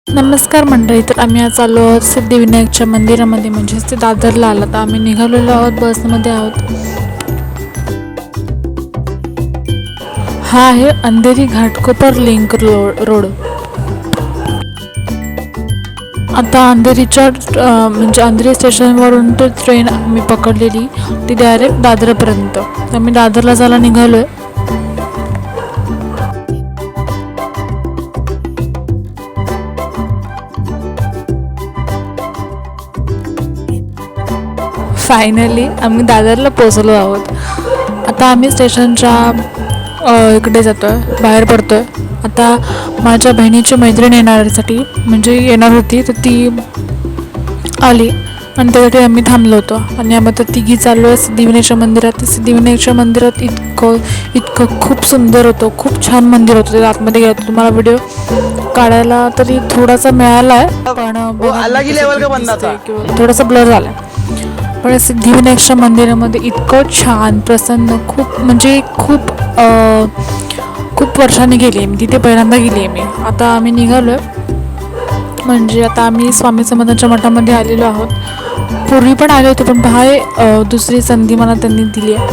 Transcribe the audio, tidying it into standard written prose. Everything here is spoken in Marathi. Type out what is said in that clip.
नमस्कार मंडळी. तर आम्ही आज आलो आहोत सिद्धिविनायकच्या मंदिरामध्ये, म्हणजेच ते दादरला आलं. तर आम्ही निघालेलो आहोत, बसमध्ये आहोत. हा आहे अंधेरी घाटकोपर लिंक रोड. आता अंधेरीच्या म्हणजे अंधेरी स्टेशनवरून तो ट्रेन आम्ही पकडलेली, ती डायरेक्ट दादरपर्यंत. तर आम्ही दादरला जायला निघालो आहे. फायनली आम्ही दादरला पोचलो आहोत. आता आम्ही स्टेशनच्या इकडे जातो आहे, बाहेर पडतो आहे. आता माझ्या बहिणीची मैत्रीण येण्यासाठी म्हणजे येणार होती, तर ती आली आणि त्यासाठी आम्ही थांबलो होतो. आणि आम्ही आता तिघी चाललो आहे सिद्धिविनायकच्या मंदिरात. सिद्धिविनायकच्या मंदिरात इतकं खूप सुंदर होतं, खूप छान मंदिर होतं. ते आतमध्ये गेलं तुम्हाला व्हिडिओ काढायला तरी थोडासा मिळाला आहे, पण थोडासा ब्लर झाला आहे. पण सिद्धिविनायकच्या मंदिरामध्ये इतकं छान, प्रसन्न, खूप म्हणजे खूप वर्षांनी गेली आहे मी तिथे, पहिल्यांदा गेली आहे मी. आता आम्ही निघालो आहे, म्हणजे आता आम्ही स्वामी समर्थांच्या मठामध्ये आलेलो आहोत. पूर्वी पण आले होते, पण दुसरी संधी मला त्यांनी दिली आहे.